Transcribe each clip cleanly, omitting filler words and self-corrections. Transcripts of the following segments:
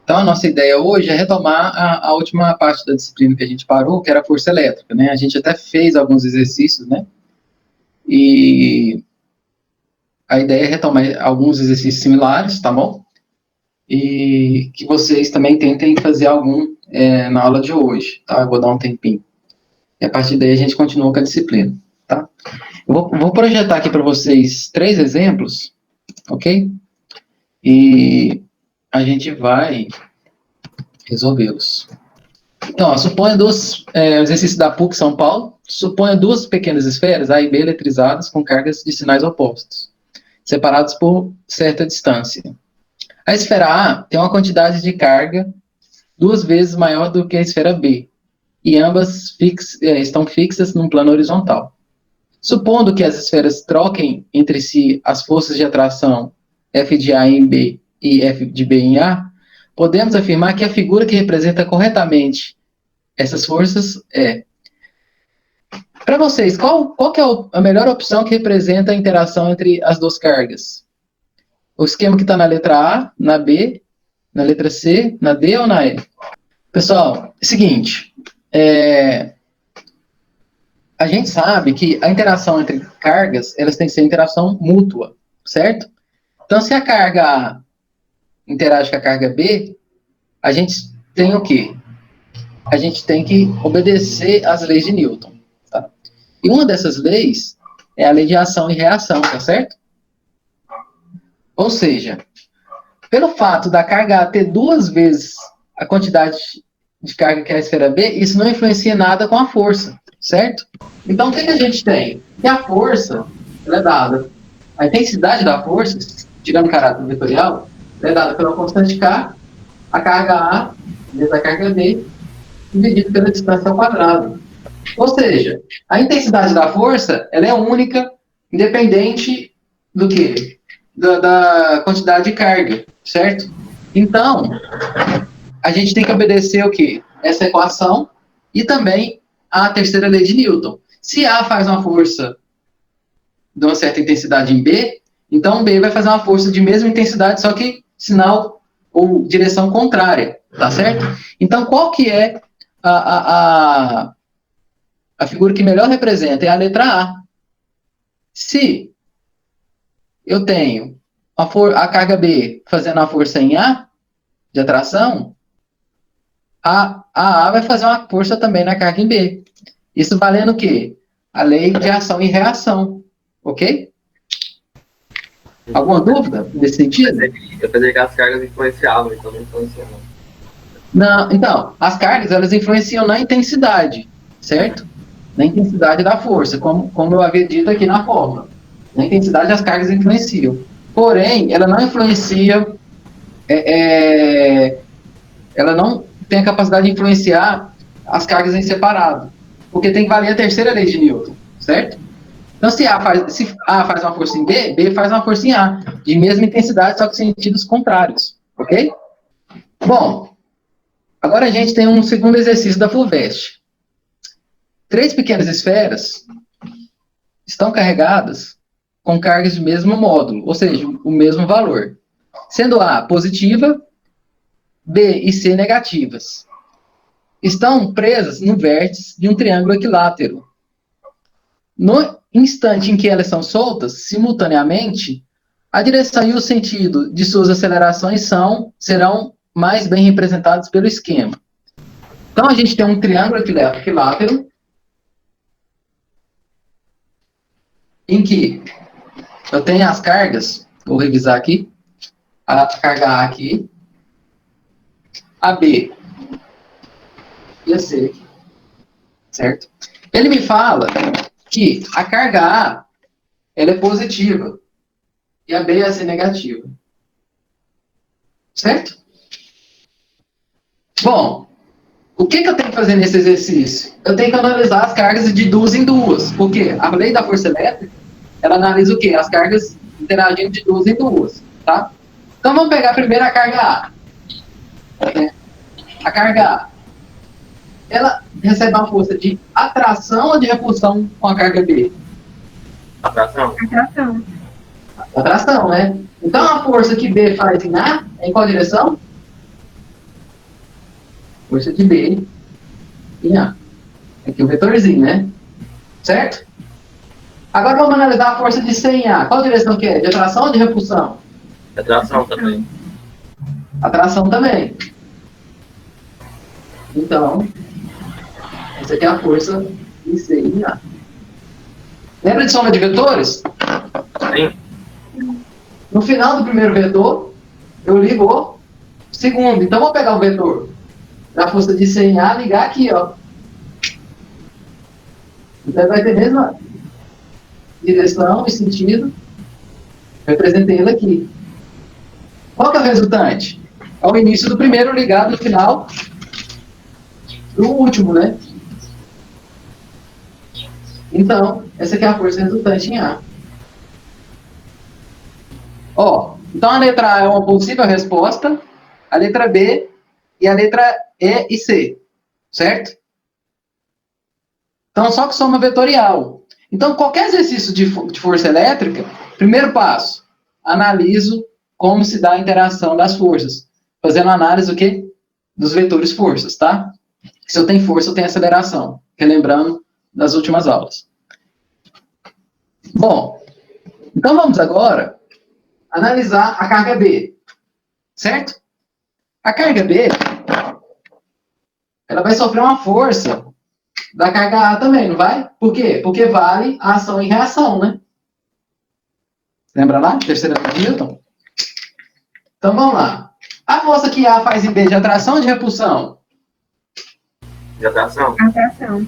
Então, a nossa ideia hoje é retomar a última parte da disciplina que a gente parou, que era a força elétrica, né? A gente até fez alguns exercícios, né? E a ideia é retomar alguns exercícios similares, tá bom? E que vocês também tentem fazer algum na aula de hoje, tá? Eu vou dar um tempinho. E a partir daí a gente continua com a disciplina, tá? Eu vou projetar aqui para vocês 3 exemplos, ok? E a gente vai resolvê-los. Então, ó, suponha exercício da PUC São Paulo, suponha 2 pequenas esferas, A e B, eletrizadas com cargas de sinais opostos, separados por certa distância. A esfera A tem uma quantidade de carga 2 vezes maior do que a esfera B, e ambas estão fixas num plano horizontal. Supondo que as esferas troquem entre si as forças de atração F de A em B e F de B em A, podemos afirmar que a figura que representa corretamente essas forças é... Para vocês, qual que é a melhor opção que representa a interação entre as 2 cargas? O esquema que está na letra A, na B, na letra C, na D ou na E? Pessoal, é o seguinte, a gente sabe que a interação entre cargas, elas têm que ser interação mútua, certo? Então, se a carga A interage com a carga B, a gente tem o quê? A gente tem que obedecer às leis de Newton, tá? E uma dessas leis é a lei de ação e reação, tá certo? Ou seja, pelo fato da carga A ter 2 vezes a quantidade de carga que é a esfera B, isso não influencia nada com a força, certo? Então, o que a gente tem? Que a força, ela é dada, a intensidade da força, tirando o caráter vetorial, ela é dada pela constante K, a carga A vezes a carga B, dividido pela distância ao quadrado. Ou seja, a intensidade da força, ela é única, independente do quê? Da quantidade de carga, certo? Então, a gente tem que obedecer o quê? Essa equação e também a terceira lei de Newton. Se A faz uma força de uma certa intensidade em B, então B vai fazer uma força de mesma intensidade, só que sinal ou direção contrária, tá certo? Então, qual que é a figura que melhor representa? É a letra A. Se eu tenho a carga B fazendo a força em A, de atração, a A vai fazer uma força também na carga em B. Isso valendo o quê? A lei de ação e reação. Ok? Alguma dúvida nesse sentido? Eu pensei que as cargas influenciavam, então não influenciavam. Não, então, as cargas, elas influenciam na intensidade, certo? Na intensidade da força, como eu havia dito aqui na fórmula. Na intensidade, as cargas influenciam. Porém, ela não influencia... ela não tem a capacidade de influenciar as cargas em separado. Porque tem que valer a terceira lei de Newton, certo? Então, se A faz uma força em B, B faz uma força em A, de mesma intensidade, só que em sentidos contrários, ok? Bom, agora a gente tem um segundo exercício da FUVEST. 3 pequenas esferas estão carregadas com cargas de mesmo módulo, ou seja, o mesmo valor, sendo A positiva, B e C negativas. Estão presas no vértice de um triângulo equilátero. No instante em que elas são soltas, simultaneamente, a direção e o sentido de suas acelerações serão mais bem representados pelo esquema. Então, a gente tem um triângulo equilátero em que eu tenho as cargas, vou revisar aqui, a carga A aqui, a B e a C aqui, certo? Ele me fala que a carga A, ela é positiva e a B e a C negativa. Certo? Bom, o que eu tenho que fazer nesse exercício? Eu tenho que analisar as cargas de 2 em 2. Por quê? A lei da força elétrica, ela analisa o quê? As cargas interagindo de 2 em 2, tá? Então, vamos pegar primeiro a carga A. A carga A, ela recebe uma força de atração ou de repulsão com a carga B? Atração. Atração. Atração, né? Então, a força que B faz em A é em qual direção? Força de B em A. Aqui o vetorzinho, né? Certo? Agora vamos analisar a força de C em A. Qual direção que é? De atração ou de repulsão? Atração também. Atração também. Então, essa aqui é a força de C em A. Lembra de soma de vetores? Sim. No final do primeiro vetor, eu ligo o segundo. Então, vou pegar o vetor da força de C em A e ligar aqui, ó. Então, vai ter a mesma direção e sentido. Representei ele aqui. Qual que é o resultante? É o início do primeiro ligado no final do último, né? Então, essa aqui é a força resultante em A. Ó, então a letra A é uma possível resposta, a letra B e a letra E e C, certo? Então, só que soma vetorial. Então, qualquer exercício de força elétrica, primeiro passo, analiso como se dá a interação das forças. Fazendo análise do quê? Dos vetores forças, tá? Se eu tenho força, eu tenho aceleração. Relembrando das últimas aulas. Bom, então vamos agora analisar a carga B, certo? A carga B, ela vai sofrer uma força da carga A também, não vai? Por quê? Porque vale a ação e reação, né? Lembra lá? Terceira lei de Newton? Então, vamos lá. A força que A faz em B de atração ou de repulsão? De atração? Atração.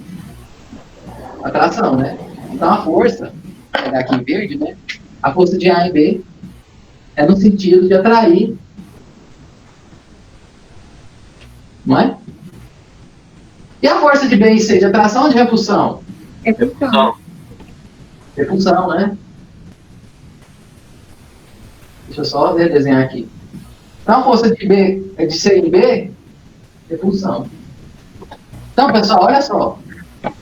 Atração, né? Então, a força, vou pegar aqui em verde, né? A força de A em B é no sentido de atrair, não é? E a força de B em C, de atração ou de repulsão? Repulsão. Repulsão, né? Deixa eu só desenhar aqui. Então, a força de B é de C em B, repulsão. Então, pessoal, olha só.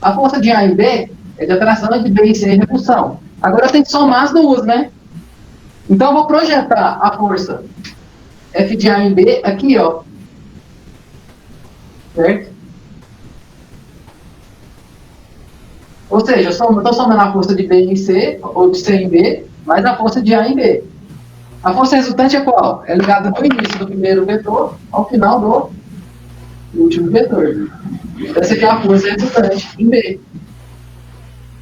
A força de A em B é de atração, e de B em C é repulsão. Agora eu tenho que somar as duas, né? Então, eu vou projetar a força F de A em B aqui, ó. Certo? Ou seja, eu estou somando a força de B em C, ou de C em B, mais a força de A em B. A força resultante é qual? É ligada do início do primeiro vetor ao final do último vetor. Essa aqui é a força resultante em B.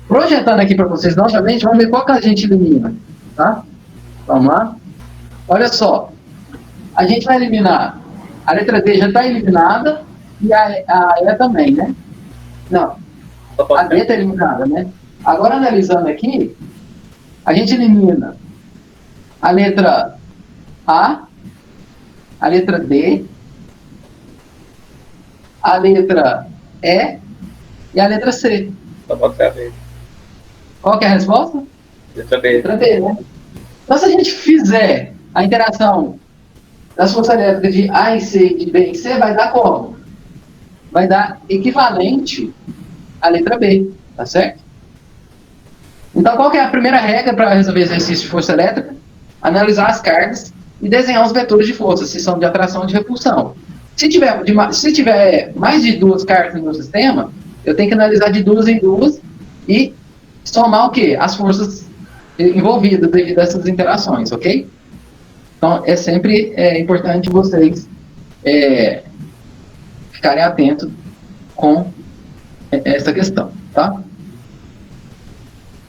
Projetando aqui para vocês novamente, vamos ver qual que a gente elimina. Tá? Vamos lá? Olha só. A gente vai eliminar. A letra D já está eliminada e a E também, né? Não. A D está eliminada, né? Agora, analisando aqui, a gente elimina a letra A, a letra D, a letra E e a letra C. Só pode ser a B. Qual que é a resposta? Letra B. Letra B, né? Então, se a gente fizer a interação das forças elétricas de A em C e de B em C, vai dar como? Vai dar equivalente à letra B, tá certo? Então, qual que é a primeira regra para resolver exercício de força elétrica? Analisar as cargas e desenhar os vetores de força, se são de atração ou de repulsão. Se tiver mais de duas cargas no meu sistema, eu tenho que analisar de duas em duas e somar o quê? As forças envolvidas devido a essas interações, ok? Então, é sempre importante vocês ficarem atentos com essa questão, tá?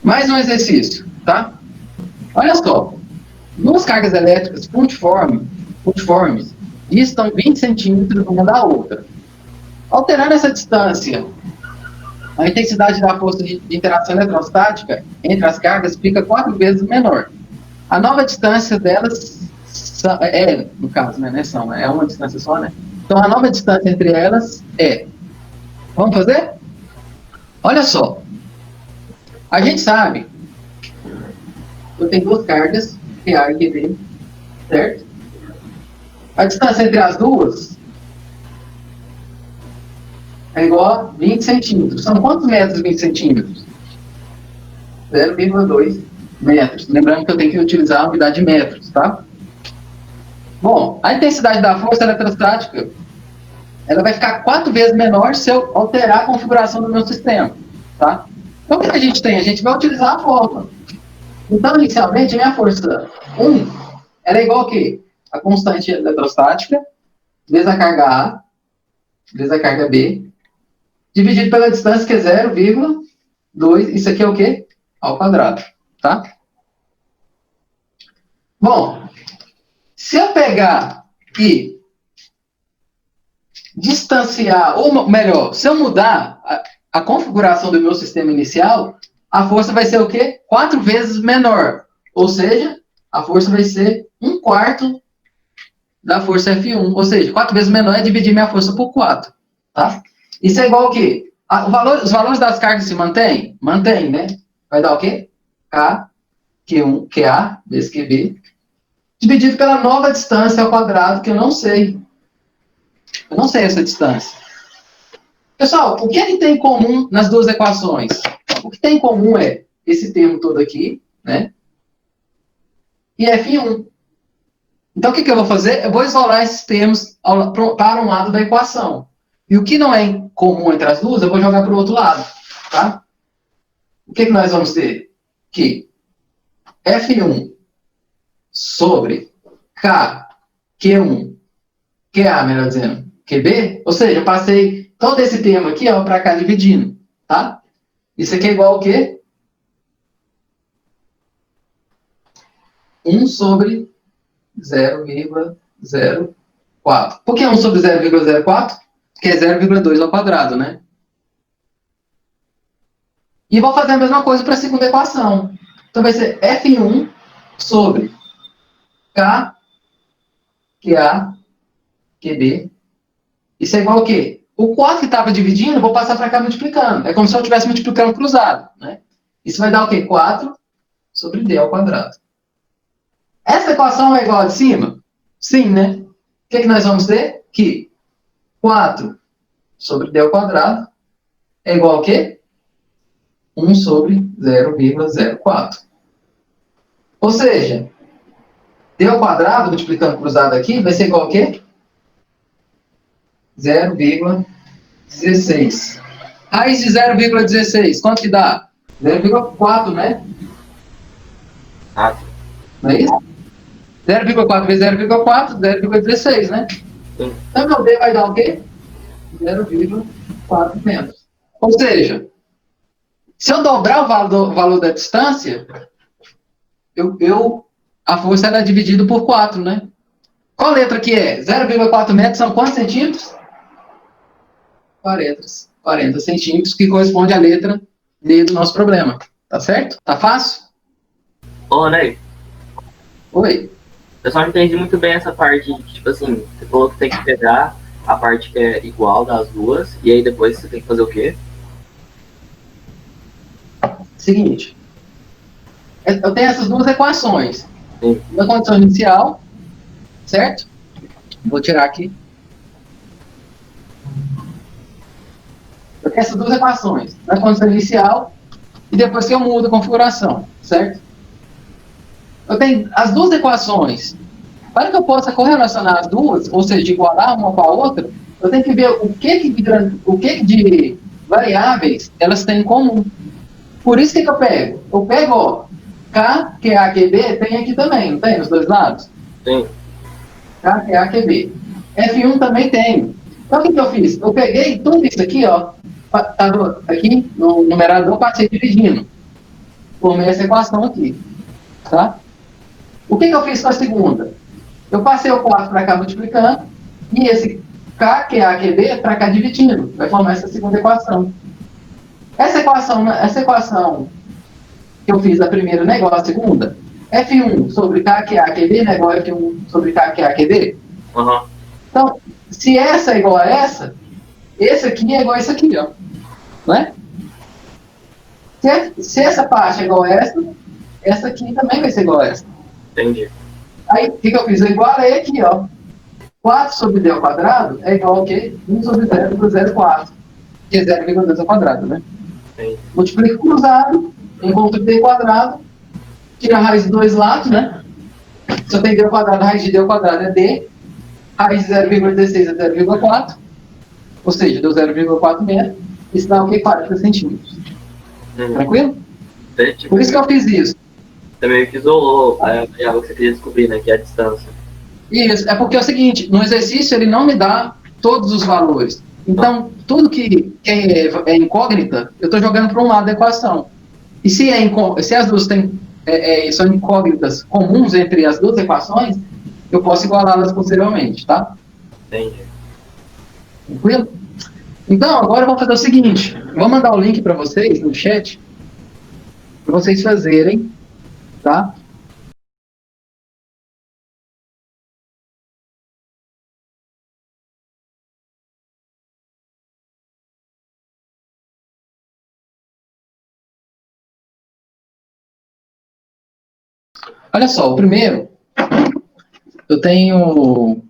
Mais um exercício, tá? Olha só. Duas cargas elétricas pontiformes distam 20 centímetros uma da outra. Alterando essa distância, a intensidade da força de interação eletrostática entre as cargas fica 4 vezes menor. A nova distância delas no caso, né, é uma distância só, né? Então, a nova distância entre elas é... Vamos fazer? Olha só. A gente sabe que eu tenho duas cargas, QA e QB, certo? A distância entre as duas é igual a 20 centímetros. São quantos metros 20 centímetros? 0,2 metros. Lembrando que eu tenho que utilizar a unidade de metros, tá? Bom, a intensidade da força eletrostática ela vai ficar 4 vezes menor se eu alterar a configuração do meu sistema, tá? Então, o que a gente tem? A gente vai utilizar a fórmula. Então, inicialmente, a minha força 1, ela é igual a quê? A constante eletrostática, vezes a carga A, vezes a carga B, dividido pela distância, que é 0,2, isso aqui é o quê? Ao quadrado, tá? Bom, se eu pegar e distanciar, ou melhor, se eu mudar a configuração do meu sistema inicial, a força vai ser o quê? 4 vezes menor. Ou seja, a força vai ser 1/4 da força F1. Ou seja, 4 vezes menor é dividir minha força por 4. Tá? Isso é igual ao quê? Os valores das cargas se mantêm? Mantém, né? Vai dar o quê? K, Q1, QA, vezes QB, dividido pela nova distância ao quadrado, que eu não sei. Eu não sei essa distância. Pessoal, o que é que tem em comum nas duas equações? O que tem em comum é esse termo todo aqui, né? E F1. Então, o que eu vou fazer? Eu vou isolar esses termos para um lado da equação. E o que não é comum entre as duas, eu vou jogar para o outro lado, tá? O que nós vamos ter? Que F1 sobre K, Q1, QA, melhor dizendo, QB, ou seja, eu passei todo esse termo aqui para cá dividindo, tá? Isso aqui é igual ao quê? 1 sobre 0,04. Por que 1 sobre 0,04? Porque é 0,2 ao quadrado, né? E vou fazer a mesma coisa para a segunda equação. Então vai ser F1 sobre K, QA, QB. Isso é igual ao quê? O 4 que estava dividindo, eu vou passar para cá multiplicando. É como se eu estivesse multiplicando cruzado, né? Isso vai dar o quê? 4 sobre D ao quadrado. Essa equação é igual a de cima? Sim, né? O que nós vamos ter? Que 4 sobre D ao quadrado é igual a quê? 1 sobre 0,04. Ou seja, D ao quadrado, multiplicando cruzado aqui, vai ser igual a quê? 0,16. Raiz de 0,16, quanto que dá? 0,4, né? Não é isso? 0,4 vezes 0,4, 0,16, né? Sim. Então, meu D vai dar o quê? 0,4 metros. Ou seja, se eu dobrar o valor da distância, a força é dividida por 4, né? Qual letra que é? 0,4 metros são quantos centímetros? 40 centímetros, que corresponde à letra D do nosso problema. Tá certo? Tá fácil? Ô, Ney, Oi. eu só não entendi muito bem essa parte de, tipo assim, você falou que tem que pegar a parte que é igual das duas, e aí depois você tem que fazer o quê? Seguinte. Eu tenho essas duas equações. Sim. Na condição inicial, certo? Vou tirar aqui. Eu tenho essas duas equações. Na condição inicial e depois que eu mudo a configuração, certo? Eu tenho as duas equações. Para que eu possa correlacionar as duas, ou seja, igualar uma com a outra, eu tenho que ver o que de variáveis elas têm em comum. Por isso que eu pego? Eu pego, ó, K, QA, QB, tem aqui também, não tem? Nos dois lados? Sim. K, QA, QB. F1 também tem. Então, o que eu fiz? Eu peguei tudo isso aqui, ó, estava aqui no numerador, passei dividindo. Formei essa equação aqui, tá? O que eu fiz com a segunda? Eu passei o 4 para cá multiplicando, e esse K, QA, QB, para cá dividindo. Vai formar essa segunda equação. Essa equação que eu fiz da primeira não é igual à segunda? F1 sobre K, QA, QB não é igual a F1 sobre K, QA, QB? Uhum. Então, se essa é igual a essa, esse aqui é igual a esse aqui, ó. Não é? Se essa parte é igual a essa aqui também vai ser igual a essa. Entendi. Aí, o que eu fiz? Eu igualei aqui, ó. 4 sobre D ao quadrado é igual ao quê? 1 sobre 0,04. Que é 0,2 ao quadrado, né? Entendi. Multiplico cruzado, encontro D quadrado, tira a raiz de dois lados, né? Se eu tenho D ao quadrado, a raiz de D ao quadrado é D. Raiz de 0,16 é 0,4. Ou seja, deu 0,4 metros, isso dá o quê? 40 centímetros. Tranquilo? Por isso que eu fiz isso. Você meio que isolou a variável que você queria descobrir, né? Que é a distância. Isso, é porque é o seguinte, no exercício ele não me dá todos os valores. Então, tudo que é incógnita, eu estou jogando para um lado da equação. E se as duas são incógnitas comuns entre as duas equações, eu posso igualá-las posteriormente, tá? Entendi. Tranquilo? Então, agora eu vou fazer o seguinte, vou mandar o link para vocês no chat, para vocês fazerem, tá? Olha só, o primeiro, eu tenho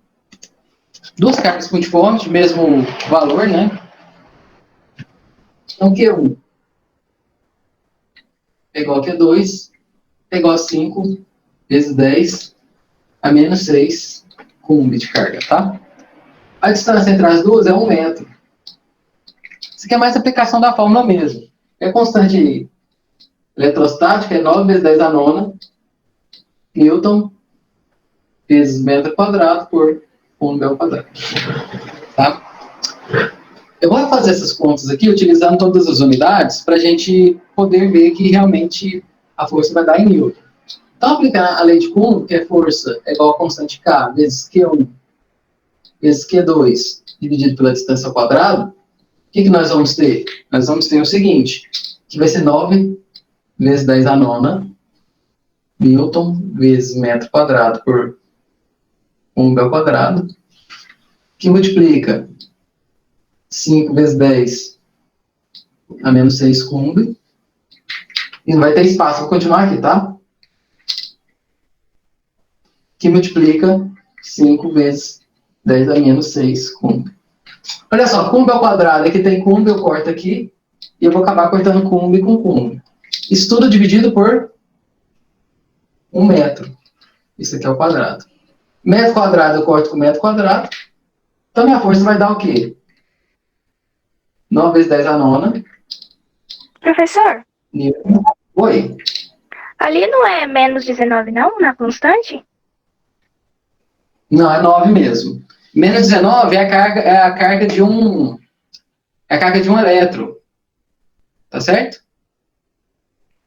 duas cargas multiformes de mesmo valor, né? Então, Q1 é igual a Q2, é igual a 5 vezes 10 a menos 6 coulomb de carga, tá? A distância entre as duas é 1 metro. Isso aqui é mais aplicação da fórmula mesmo. É constante eletrostática, é 9 vezes 10 a nona Newton vezes metro quadrado por coulomb ao quadrado. Tá? Eu vou fazer essas contas aqui utilizando todas as unidades para a gente poder ver que realmente a força vai dar em Newton. Então, aplicar a lei de Coulomb, que é força é igual a constante K vezes Q1 vezes Q2 dividido pela distância ao quadrado, o que nós vamos ter? Nós vamos ter o seguinte, que vai ser 9 vezes 10 a nona Newton vezes metro quadrado por coulomb ao quadrado, que multiplica 5 vezes 10 a menos 6 coulomb, e não vai ter espaço, vou continuar aqui, tá? Que multiplica 5 vezes 10 a menos 6 coulomb. Olha só, coulomb ao quadrado, aqui tem coulomb, eu corto aqui, e eu vou acabar cortando coulomb com coulomb. Isso tudo dividido por 1 metro. Isso aqui é o quadrado. Metro quadrado eu corto com metro quadrado. Então, minha força vai dar o quê? 9 vezes 10 a nona. Professor? Oi. Ali não é menos 19, não? Na constante? Não, é 9 mesmo. Menos 19 é a carga de um... É a carga de um elétron. Tá certo?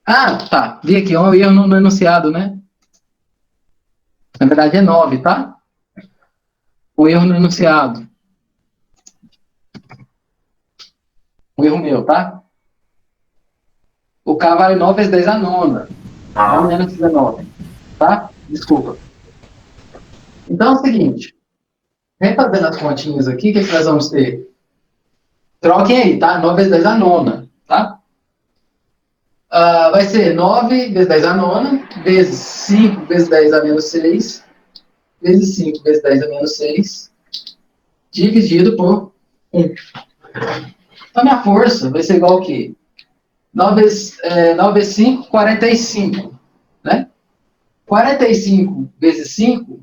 Ah, tá. Vi aqui, um erro no enunciado, né? Na verdade é 9, tá? Um erro no enunciado. Um erro meu, tá? O K vale 9 vezes 10 a nona. Não menos 19. Tá? Desculpa. Então é o seguinte. Vem fazendo as continhas aqui, o que nós vamos ter? Troquem aí, tá? 9 vezes 10 a nona, tá? Vai ser 9 vezes 10 a nona, vezes 5 vezes 10 a menos 6, vezes 5 vezes 10 a menos 6, dividido por 1. Então, minha força vai ser igual ao quê? 9 vezes 5, 45. Né? 45 vezes 5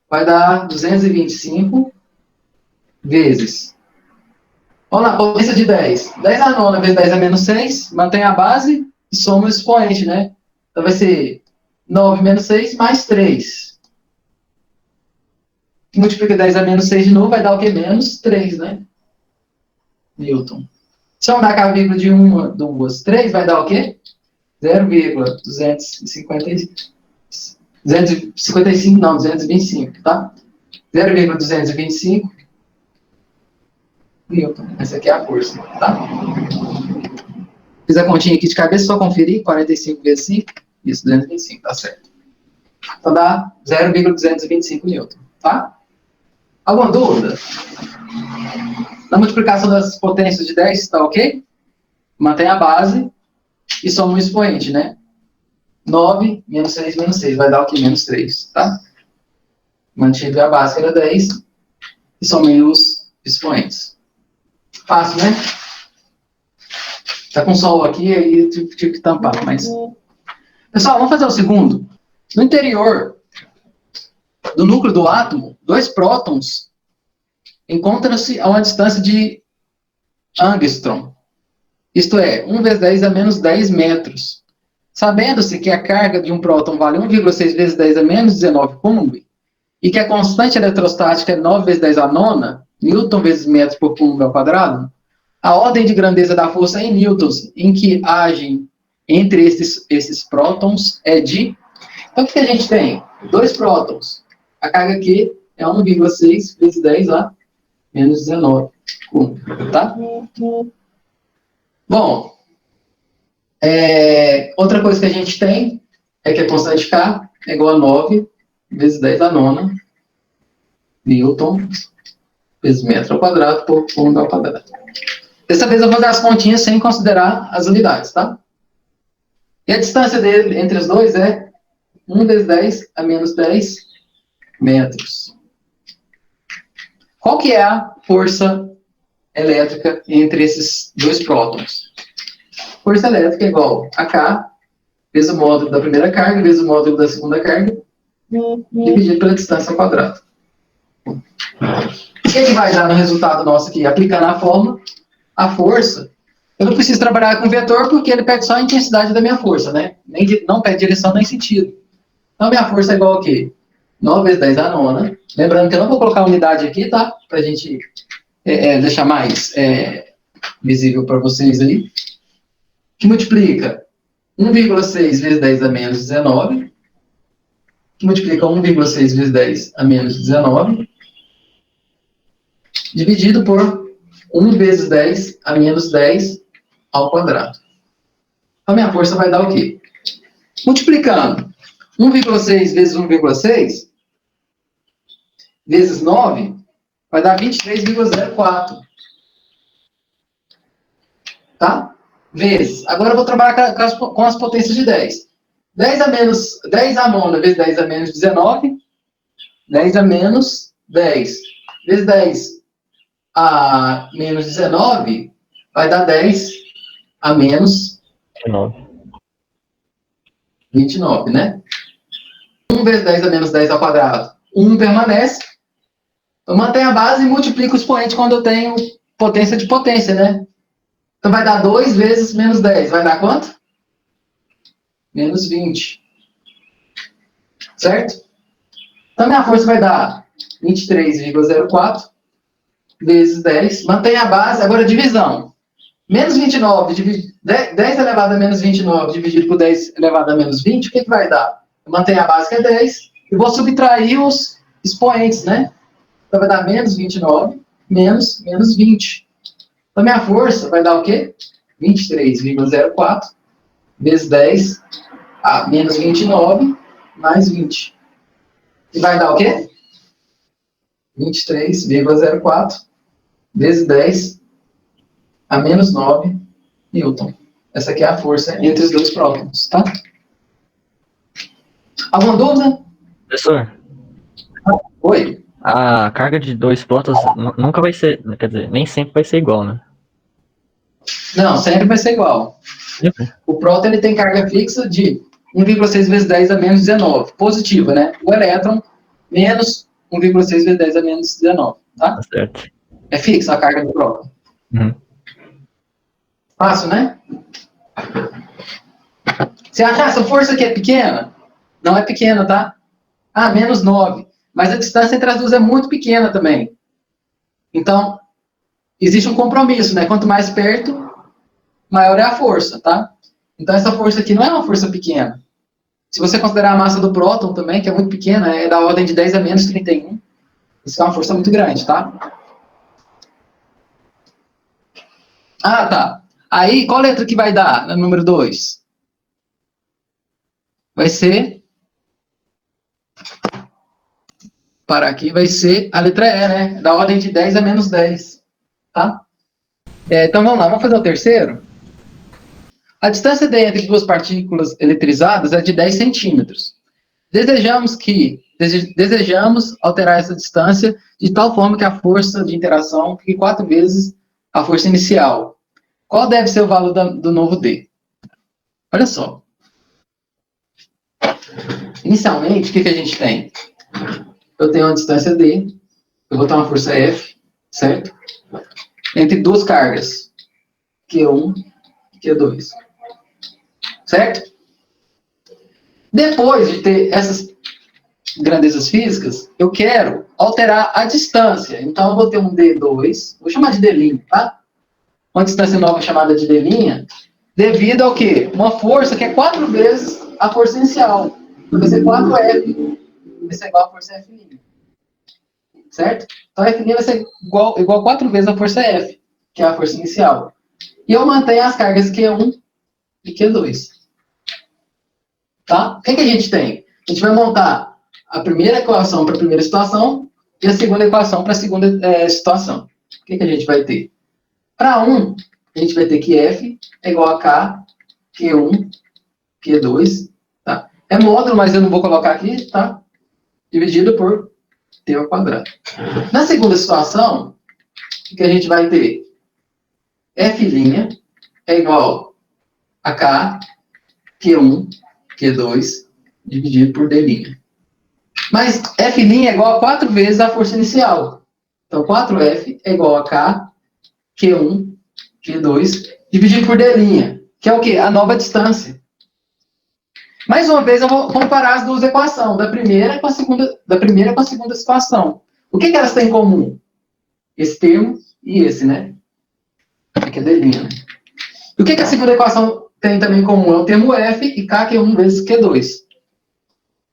vai dar 225 vezes. Vamos lá, potência de 10. 10 a nona vezes 10 a menos 6, mantém a base e soma o expoente, né? Então vai ser 9 menos 6 mais 3. Multiplica 10 a menos 6 de novo, vai dar o quê? Menos 3, né? Newton. Se eu andar com a vírgula de 1, 2, 3, vai dar o quê? 225, tá? 0,225 Newton. Essa aqui é a força, tá? Fiz a continha aqui de cabeça, só conferir. 45 vezes 5, isso, 225, tá certo. Então dá 0,225 Newton, tá? Alguma dúvida? Na multiplicação das potências de 10, tá ok? Mantém a base e soma um expoente, né? 9 menos 6 menos 6, vai dar o quê? Menos 3, tá? Mantive a base, que era 10, e somei os expoentes. Fácil, né? Tá com sol aqui, aí eu tive que tampar, mas... Pessoal, vamos fazer o segundo. No interior do núcleo do átomo, 2 prótons encontra-se a uma distância de angstrom. Isto é, 1 vezes 10 a menos 10 metros. Sabendo-se que a carga de um próton vale 1,6 vezes 10 a menos 19 coulomb, e que a constante eletrostática é 9 vezes 10 a nona, newton vezes metro por coulomb ao quadrado, a ordem de grandeza da força em newtons em que agem entre esses prótons é de... Então, o que a gente tem? 2 prótons. A carga Q é 1,6 vezes 10 a menos 19 coulomb, tá? Bom, outra coisa que a gente tem é que a constante K é igual a 9 vezes 10 a nona newton vezes metro ao quadrado por coulomb ao quadrado. Dessa vez eu vou fazer as continhas sem considerar as unidades, tá? E a distância dele entre os dois é 1 vezes 10 a menos 10 metros. Qual que é a força elétrica entre esses dois prótons? Força elétrica é igual a K vezes o módulo da primeira carga vezes o módulo da segunda carga dividido pela distância ao quadrado. O que vai dar no resultado nosso aqui? Aplicando a fórmula, a força, eu não preciso trabalhar com vetor porque ele pede só a intensidade da minha força, né? Não pede direção nem sentido. Então, minha força é igual a quê? 9 vezes 10 a nona. Lembrando que eu não vou colocar a unidade aqui, tá? Para a gente deixar mais visível para vocês aí. Que multiplica 1,6 vezes 10 a menos 19. Que multiplica 1,6 vezes 10 a menos 19. Dividido por 1 vezes 10 a menos 10 ao quadrado. Então, minha força vai dar o quê? Multiplicando 1,6 vezes 1,6 vezes 9 vai dar 23,04. Tá? Vezes. Agora eu vou trabalhar com as potências de 10. 10 a nona vezes 10 a menos 19. 10 a menos 10 vezes 10 a menos 19 vai dar 10 a menos 29, né? 1 vezes 10 a menos 10 ao quadrado. 1 permanece. Eu mantenho a base e multiplico o expoente quando eu tenho potência de potência, né? Então vai dar 2 vezes menos 10. Vai dar quanto? Menos 20. Certo? Então minha força vai dar 23,04 vezes 10. Mantém a base. Agora divisão. Menos 29, 10 elevado a menos 29 dividido por 10 elevado a menos 20, o que vai dar? Eu mantenho a base que é 10 e vou subtrair os expoentes, né? Então vai dar menos 29 menos 20. Então minha força vai dar o quê? 23,04 vezes 10 a menos 29 mais 20. E vai dar o quê? 23,04 vezes 10 a menos 9 newton. Essa aqui é a força entre os dois prótons, tá? Alguma dúvida? Professor, Oi? a carga de 2 prótons nunca vai ser, quer dizer, nem sempre vai ser igual, né? Não, sempre vai ser igual. Sempre? O próton ele tem carga fixa de 1,6 vezes 10 a menos 19. Positiva, né? O elétron, menos 1,6 vezes 10 a menos 19, tá? Tá certo. É fixa a carga do próton. Uhum. Fácil, né? Você acha, essa força aqui é pequena? Não é pequena, tá? Menos 9. Mas a distância entre as duas é muito pequena também. Então, existe um compromisso, né? Quanto mais perto, maior é a força, tá? Então, essa força aqui não é uma força pequena. Se você considerar a massa do próton também, que é muito pequena, é da ordem de 10 a menos 31. Isso é uma força muito grande, tá? Tá. Aí, qual letra que vai dar no número 2? Vai ser... Para aqui vai ser a letra E, né? Da ordem de 10 a menos 10. Tá? Então vamos lá, vamos fazer o terceiro. A distância entre duas partículas eletrizadas é de 10 centímetros. Desejamos alterar essa distância de tal forma que a força de interação fique 4 vezes a força inicial. Qual deve ser o valor do novo D? Olha só. Inicialmente, o que a gente tem? Eu tenho uma distância D, eu vou ter uma força F, certo? Entre duas cargas, Q1 e Q2, certo? Depois de ter essas grandezas físicas, eu quero alterar a distância. Então, eu vou ter um D2, vou chamar de D', tá? Uma distância nova chamada de D', devido ao quê? Uma força que é 4 vezes a força inicial. Então, vai ser 4F, vai ser igual a força F'. Certo? Então, F' vai ser igual 4 vezes a força F, que é a força inicial. E eu mantenho as cargas Q1 e Q2. Tá? O que a gente tem? A gente vai montar a primeira equação para a primeira situação e a segunda equação para a segunda situação. O que a gente vai ter? Para 1, a gente vai ter que F é igual a K, Q1, Q2. Tá? É módulo, mas eu não vou colocar aqui, tá? Dividido por T ao quadrado. Na segunda situação, o que a gente vai ter? F' é igual a K, Q1, Q2, dividido por D'. Mas F' é igual a 4 vezes a força inicial. Então, 4F é igual a K, Q1, Q2, dividido por D', que é o quê? A nova distância. Mais uma vez, eu vou comparar as duas equações, da primeira com a segunda situação. O que elas têm em comum? Esse termo e esse, né? Aqui é D', né? E o que a segunda equação tem também em comum? É o termo F e K, que é 1 vezes Q2.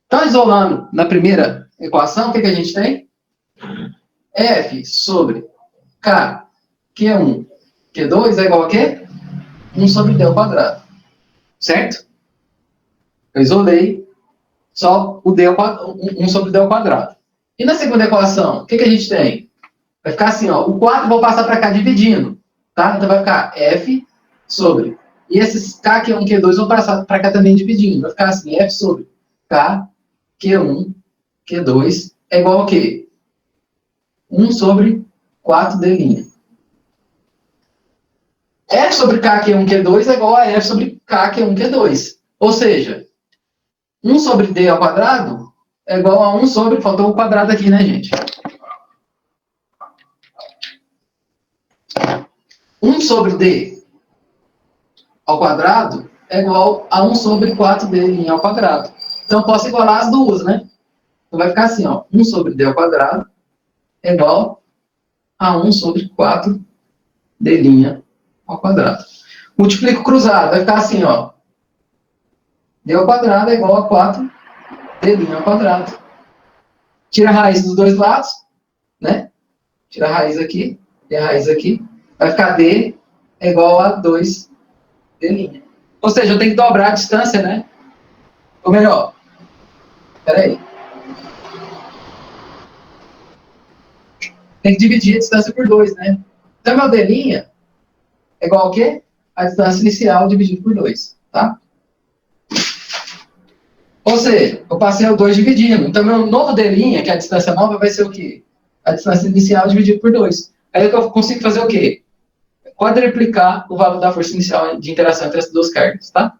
Então, isolando na primeira equação, o que a gente tem? F sobre K, Q1, Q2 é igual a quê? 1 sobre D ao quadrado. Certo? Eu isolei só o D ao quadrado, 1 sobre D ao quadrado. E na segunda equação, o que a gente tem? Vai ficar assim, ó, o 4 vou passar para cá dividindo, tá? Então vai ficar F sobre... E esses K, Q1, Q2 vão passar para cá também dividindo. Vai ficar assim, F sobre K, Q1, Q2 é igual a quê? 1 sobre 4D'. F sobre K, Q1, Q2 é igual a F sobre K, Q1, Q2. Ou seja, 1 sobre D ao quadrado é igual a 1 sobre... Faltou o quadrado aqui, né, gente? 1 sobre D ao quadrado é igual a 1 sobre 4D' ao quadrado. Então, eu posso igualar as duas, né? Então, vai ficar assim, ó. 1 sobre D ao quadrado é igual a 1 sobre 4D' ao quadrado. Multiplico cruzado, vai ficar assim, ó. D ao quadrado é igual a 4D' ao quadrado. Tira a raiz dos dois lados, né? Tira a raiz aqui e a raiz aqui. Vai ficar D é igual a 2D'. Ou seja, eu tenho que dobrar a distância, né? Ou melhor, espera aí. Tem que dividir a distância por 2, né? Então, meu D' é igual ao quê? A distância inicial dividido por 2, tá? Ou seja, eu passei o 2 dividindo. Então, meu novo D', que é a distância nova, vai ser o quê? A distância inicial dividido por 2. Aí eu consigo fazer o quê? Quadriplicar o valor da força inicial de interação entre essas duas cargas, tá?